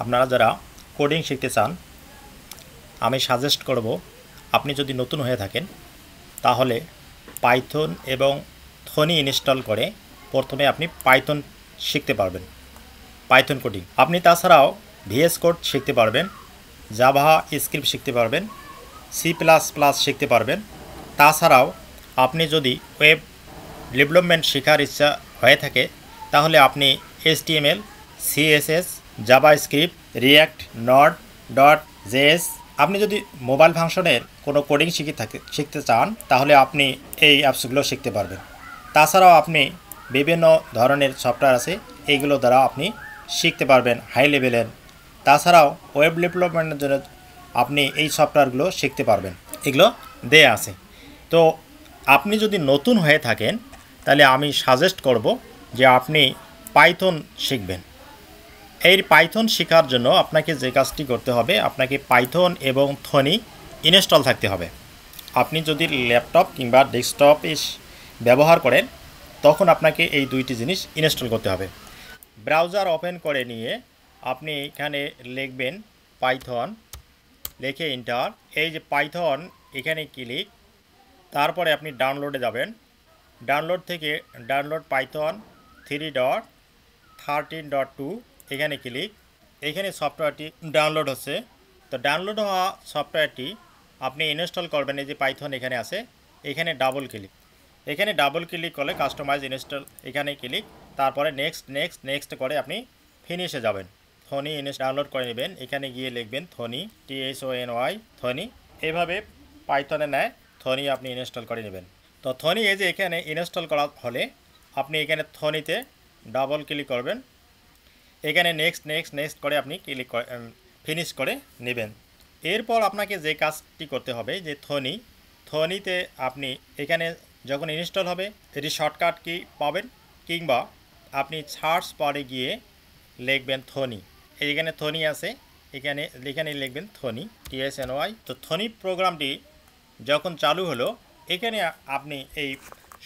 আপনারা যারা কোডিং শিখতে চান আমি সাজেস্ট করব আপনি যদি নতুন হয়ে থাকেন তাহলে পাইথন এবং থনি ইনস্টল করে প্রথমে আপনি পাইথন শিখতে পারবেন। পাইথন কোডিং আপনি তাছাড়াও ভিএস কোড শিখতে পারবেন, জাভা স্ক্রিপ্ট শিখতে পারবেন, সি প্লাস প্লাস শিখতে পারবেন। তাছাড়াও আপনি যদি ওয়েব ডেভেলপমেন্ট শেখার ইচ্ছা হয়ে থাকে তাহলে আপনি HTML, CSS, JavaScript, react, nod, dot JS আপনি যদি মোবাইল ফাংশনের কোনো কোডিং শিখতে চান তাহলে আপনি এই অ্যাপসগুলো শিখতে পারবেন। তাছাড়াও আপনি বিভিন্ন ধরনের সফটওয়্যার আছে, এইগুলো দ্বারা আপনি শিখতে পারবেন হাই লেভেলের। তাছাড়াও ওয়েব ডেভেলপমেন্টের জন্য আপনি এই সফটওয়্যারগুলো শিখতে পারবেন, এগুলো দেয়া আছে। তো আপনি যদি নতুন হয়ে থাকেন তাহলে আমি সাজেস্ট করব যে আপনি পাইথন শিখবেন। এই পাইথন শেখার জন্য আপনাকে যে কাজটি করতে হবে, আপনাকে পাইথন এবং থনি ইনস্টল থাকতে হবে। আপনি যদি ল্যাপটপ কিংবা ডেস্কটপে ব্যবহার করেন তখন আপনাকে এই দুইটি জিনিস ইনস্টল করতে হবে। ব্রাউজার ওপেন করে নিয়ে আপনি এখানে লিখবেন পাইথন, লিখে এন্টার। এই যে পাইথন এখানে ক্লিক, তারপরে আপনি ডাউনলোডে যাবেন। ডাউনলোড থেকে ডাউনলোড পাইথন 3.13.2 এখানে ক্লিক। এখানে সফটওয়্যারটি ডাউনলোড হচ্ছে। তো ডাউনলোড হওয়া সফটওয়্যারটি আপনি ইনস্টল করবেন। এই যে পাইথন এখানে আছে, এখানে ডাবল ক্লিক। এখানে ডাবল ক্লিক করলে কাস্টমাইজ ইনস্টল এখানে ক্লিক, তারপরে নেক্সট নেক্সট নেক্সট করে আপনি ফিনিশে যাবেন। থনি ডাউনলোড করে নেবেন, এখানে গিয়ে লিখবেন থনি, THONY থনি। এভাবে পাইথনে নেয় থনি আপনি ইনস্টল করে নেবেন। তো থনি এই যে এখানে ইনস্টল করা হলে আপনি এখানে থনিতে ডাবল ক্লিক করবেন, এখানে নেক্সট নেক্সট নেক্সট করে আপনি ক্লিক ফিনিশ করে নেবেন। এরপর আপনাকে যে কাজটি করতে হবে যে থনিতে আপনি এখানে যখন ইনস্টল হবে এটি শর্টকাট কি পাবেন, কিংবা আপনি সার্চ বারে গিয়ে লিখবেন থনি। এইখানে থনি আছে, এখানে লিখবেন থনি, THONY। তো থনি প্রোগ্রামটি যখন চালু হলো এখানে আপনি এই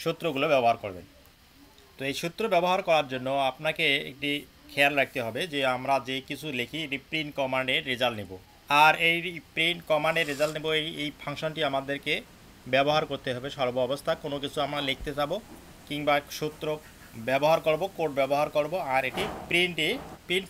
সূত্রগুলো ব্যবহার করবেন। তো এই সূত্র ব্যবহার করার জন্য আপনাকে একটি খেয়াল রাখতে হবে যে আমরা যে কিছু লিখি এটি প্রিন্ট কমান্ডের রেজাল্ট নেব। আর এই প্রিন্ট কমান্ডের রেজাল্ট নেব, এই ফাংশনটি আমাদেরকে ব্যবহার করতে হবে সর্ব অবস্থা। কোনো কিছু আমরা লিখতে যাব কিংবা সূত্র ব্যবহার করব, কোড ব্যবহার করব, আর এটি প্রিন্ট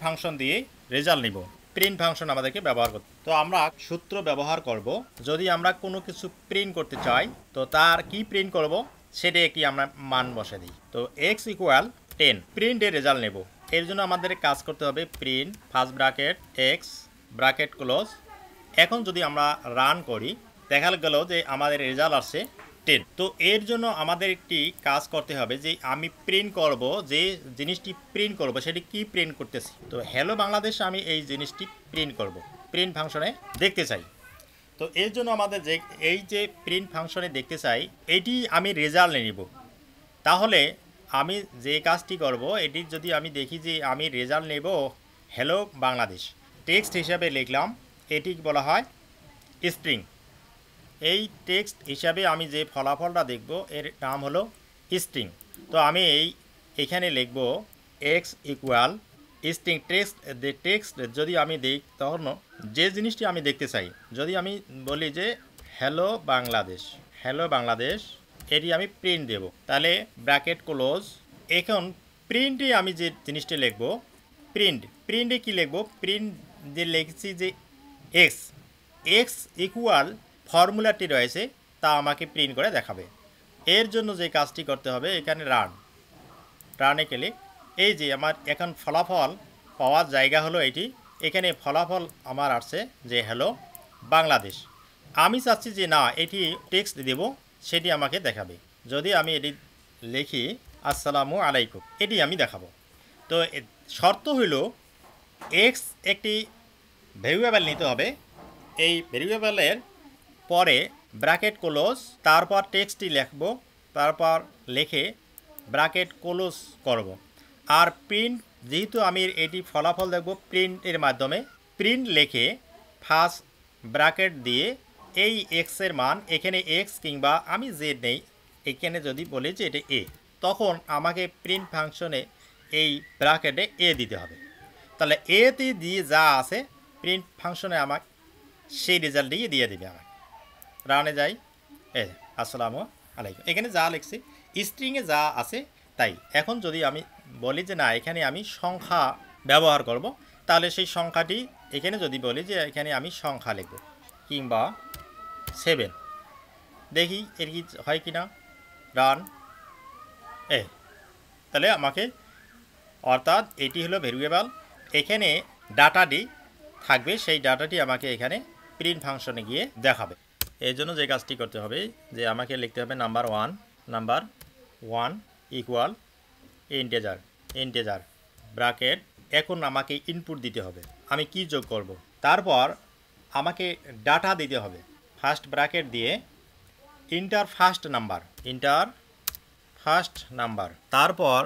ফাংশন দিয়ে রেজাল্ট নেব। প্রিন্ট ফাংশন আমাদেরকে ব্যবহার করতে। তো আমরা সূত্র ব্যবহার করব যদি আমরা কোনো কিছু প্রিন্ট করতে চাই, তো তার কি প্রিন্ট করব সেটা একটি আমরা মান বসে দিই। তো x = 10 প্রিন্টের রেজাল্ট নেব। এর জন্য আমাদের কাজ করতে হবে print first bracket x bracket close. এখন যদি আমরা রান করি দেখা গেল যে আমাদের রেজাল্ট আসছে 10। তো এর জন্য আমাদের একটি কাজ করতে হবে যে আমি প্রিন্ট করব, যে জিনিসটি প্রিন্ট করব সেটি কি প্রিন্ট করতেছি। তো হ্যালো বাংলাদেশ আমি এই জিনিসটি প্রিন্ট করব, প্রিন্ট ফাংশনে দেখতে চাই। তো এর জন্য আমাদের যে এই যে প্রিন্ট ফাংশনে দেখতে চাই এটি আমি রেজাল্ট নিব। তাহলে আমি যে কাজটি করব এটি যদি আমি দেখি যে আমি রেজাল্ট নেব হ্যালো বাংলাদেশ, টেক্সট হিসাবে লিখলাম, এটি বলা হয় স্ট্রিং। এই টেক্সট হিসাবে আমি যে ফলাফলটা দেখব এর নাম হলো স্ট্রিং। তো আমি এখানে লিখব x = স্ট্রিং টেক্সট যদি আমি দিই তখন যে জিনিসটি আমি দেখতে চাই, যদি আমি বলি যে হ্যালো বাংলাদেশ এটি আমি প্রিন্ট দেব, তাহলে ব্র্যাকেট ক্লোজ। এখন প্রিন্টে আমি যে জিনিসটি লিখব প্রিন্টে কি লিখব, প্রিন্ট যে লিখছি যে x = ফর্মুলাটি রয়েছে তা আমাকে প্রিন্ট করে দেখাবে। এর জন্য যে কাজটি করতে হবে এখানে রানে ক্লিক। এই যে আমার এখন ফলাফল পাওয়ার জায়গা হলো এটি, এখানে ফলাফল আমার আসছে যে হ্যালো বাংলাদেশ। আমি চাচ্ছি যে না এটি টেক্সট দেব, সেটি আমাকে দেখাবে। যদি আমি এটি লিখি আসসালামু আলাইকুম, এটি আমি দেখাবো। তো শর্ত হইল x একটি ভেরিয়েবল নিতে হবে, এই ভেরিয়েবলের পরে ব্র্যাকেট ক্লোজ, তারপর টেক্সটটি লিখব, তারপর লিখে ব্র্যাকেট ক্লোজ করব। আর প্রিন্ট যেহেতু আমি এটি ফলাফল দেখব প্রিন্টের মাধ্যমে, প্রিন্ট লিখে ফার্স্ট ব্র্যাকেট দিয়ে এই এক্সের মান, এখানে এক্স কিংবা আমি জেড নেই, এখানে যদি বলি যে এটা এ, তখন আমাকে প্রিন্ট ফাংশনে এই ব্র্যাকেটে এ দিতে হবে। তাহলে এতে দিয়ে যা আছে প্রিন্ট ফাংশনে আমাকে সেই রেজাল্টই দিয়ে দিবে আমাকে। রানে যাই, আসসালামু আলাইকুম, এখানে যা লিখছি স্ট্রিংয়ে যা আছে তাই। এখন যদি আমি বলি যে না এখানে আমি সংখ্যা ব্যবহার করব, তাহলে সেই সংখ্যাটি এখানে যদি বলি যে এখানে আমি সংখ্যা লিখব কিংবা 7, দেখি এর কি হয় কি না। রান, তাহলে আমাকে, অর্থাৎ এটি হলো ভেরিয়েবল, এখানে ডাটাটি থাকবে, সেই ডাটাটি আমাকে এখানে প্রিন্ট ফাংশনে গিয়ে দেখাবে। এই জন্য যে কাজটি করতে হবে যে আমাকে লিখতে হবে নাম্বার 1 ইকুয়াল ইন্টেজার ব্র্যাকেট। এখন আমাকে ইনপুট দিতে হবে আমি কি যোগ করব, তারপর আমাকে ডাটা দিতে হবে। ফার্স্ট ব্র্যাকেট দিয়ে ইন্টার ফার্স্ট নাম্বার, তারপর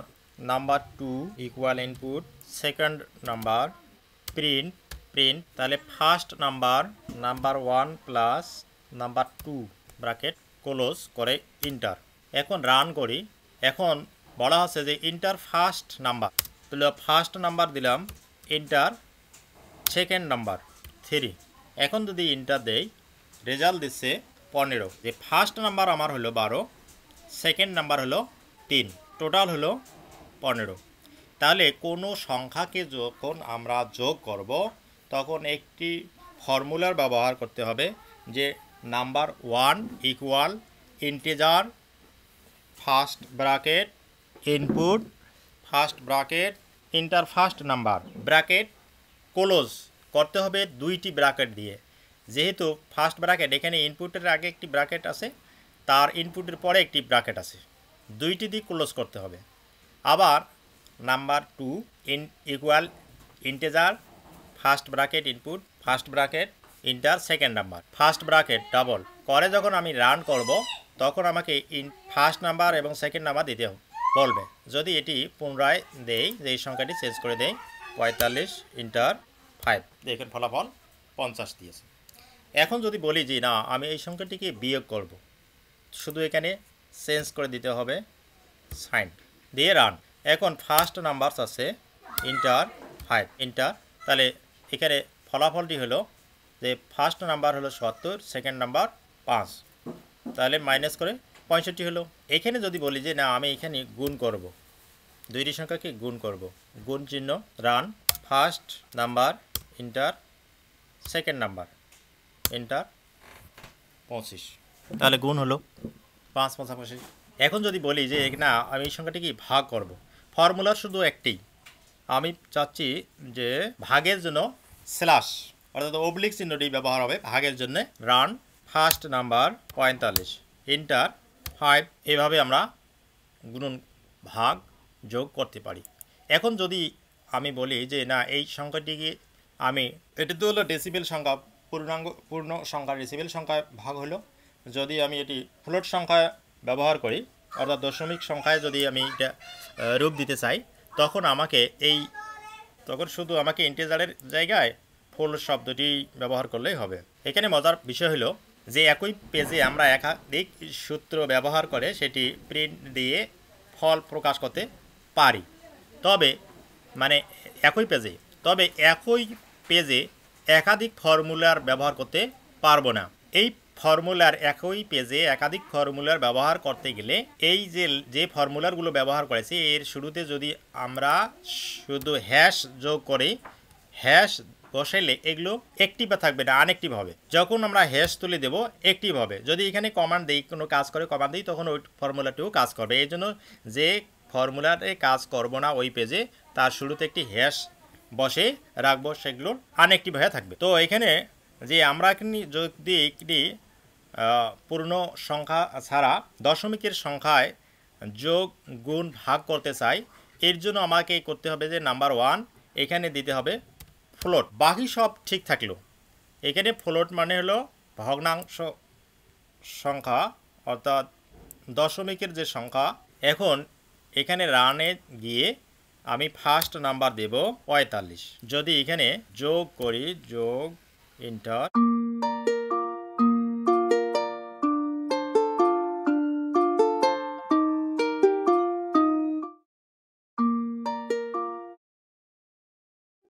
number 2 equal input, second number print. তাহলে first number 1 plus number 2 bracket close করে ইন্টার। এখন রান করি। এখন বলা হচ্ছে যে ইন্টার ফার্স্ট নাম্বার, তাহলে ফার্স্ট নাম্বার দিলাম, ইন্টার সেকেন্ড নাম্বার 3। এখন যদি ইন্টার দেই রেজাল্ট দিচ্ছে 15। যে ফার্স্ট নাম্বার আমার হলো 12, সেকেন্ড নাম্বার হলো 3, টোটাল হলো 15। তাহলে কোনো সংখ্যাকে যখন আমরা যোগ করব তখন একটি ফর্মুলার ব্যবহার করতে হবে যে number 1 equal integer first bracket input first bracket inter first number bracket close করতে হবে দুইটি ব্র্যাকেট দিয়ে। যেহেতু ফার্স্ট ব্র্যাকেট এখানে ইনপুটের আগে একটি ব্র্যাকেট আছে, তার ইনপুটের পরে একটি ব্র্যাকেট আছে, দুইটি দিয়ে ক্লোজ করতে হবে। আবার number 2 equal integer first bracket input first bracket inter second number first bracket double করে যখন আমি রান করব তখন আমাকে ফার্স্ট নাম্বার এবং সেকেন্ড নাম্বার দিতে বলবে। যদি এটি পুনরায় দেই, যে এই সংখ্যাটি চেঞ্জ করে দেই 45 ইন্টার 5, দেখেন ফলাফল 50 দিয়েছে। এখন যদি বলি যে না আমি এই সংখ্যাটিকে বিয়োগ করব, শুধু এখানে চেঞ্জ করে দিতে হবে সাইন দিয়ে রান। এখন ফার্স্ট নাম্বার আছে ইন্টার 5 ইন্টার, তাহলে এখানে ফলাফলটি হলো যে ফার্স্ট নাম্বার হলো 70, সেকেন্ড নাম্বার 5, তাহলে মাইনাস করে 65 হলো। এখানে যদি বলি যে না আমি এখানে গুণ করব, দুইটি সংখ্যাকে গুণ করব, গুণ চিহ্ন run, first number inter second number inter 25, তাহলে গুণ হলো 5 55। এখন যদি বলি যে না আমি এই সংখ্যাটিকে ভাগ করব, ফর্মুলার শুধু একটি, আমি চাচ্ছি যে ভাগের জন্য স্ল্যাশ অর্থাৎ অবলিক চিহ্নটি ব্যবহার হবে ভাগের জন্য। রান, ফার্স্ট নাম্বার 45 ইন্টার 5, এভাবে আমরা গুণন ভাগ যোগ করতে পারি। এখন যদি আমি বলি যে না এই সংখ্যাটিকে আমি, এটি তো হলো ডেসিবেল সংখ্যা, পূর্ণ সংখ্যা ডেসিবেল সংখ্যায় ভাগ হলো। যদি আমি এটি ফ্লোট সংখ্যায় ব্যবহার করি অর্থাৎ দশমিক সংখ্যায় যদি আমি এটা রূপ দিতে চাই তখন শুধু আমাকে ইন্টিজারের জায়গায় ফুল শব্দটি ব্যবহার করলেই হবে। এখানে মজার বিষয় হলো যে একই পেজে আমরা একাধিক সূত্র ব্যবহার করে সেটি প্রিন্ট দিয়ে ফল প্রকাশ করতে পারি, তবে মানে একই পেজে একাধিক ফর্মুলার ব্যবহার করতে পারবো না। এই ফর্মুলার একই পেজে একাধিক ফর্মুলার ব্যবহার করতে গেলে এই যে ফর্মুলারগুলো ব্যবহার করেছি এর শুরুতে যদি আমরা শুধু হ্যাশ যোগ করি, হ্যাশ বসাইলে এগুলো অ্যাক্টিভ থাকবে না, আনঅ্যাক্টিভ হবে। যখন আমরা হ্যাশ তুলে দেব অ্যাক্টিভ হবে। যদি এখানে কমান্ড দিই, কোনো কাজ করে কমান্ড দিই, তখন ওই ফর্মুলাটিও কাজ করবে। এই জন্য যে ফর্মুলাতে কাজ করব না ওই পেজে তার শুরুতে একটি হ্যাশ বসে রাখবো, সেগুলো আনঅ্যাক্টিভ হয়ে থাকবে। তো এখানে যে আমরা যদি একটি পূর্ণ সংখ্যা ছাড়া দশমিকের সংখ্যায় যোগ গুণ ভাগ করতে চাই, এর জন্য আমাকে করতে হবে যে নাম্বার 1 এখানে দিতে হবে ফ্লোট, বাকি সব ঠিক থাকলো। এখানে ফ্লোট মানে হলো ভগ্নাংশ সংখ্যা অর্থাৎ দশমিকের যে সংখ্যা। এখন এখানে রানে গিয়ে আমি ফার্স্ট নাম্বার দেব 45, যদি এখানে যোগ করি যোগ ইন্টার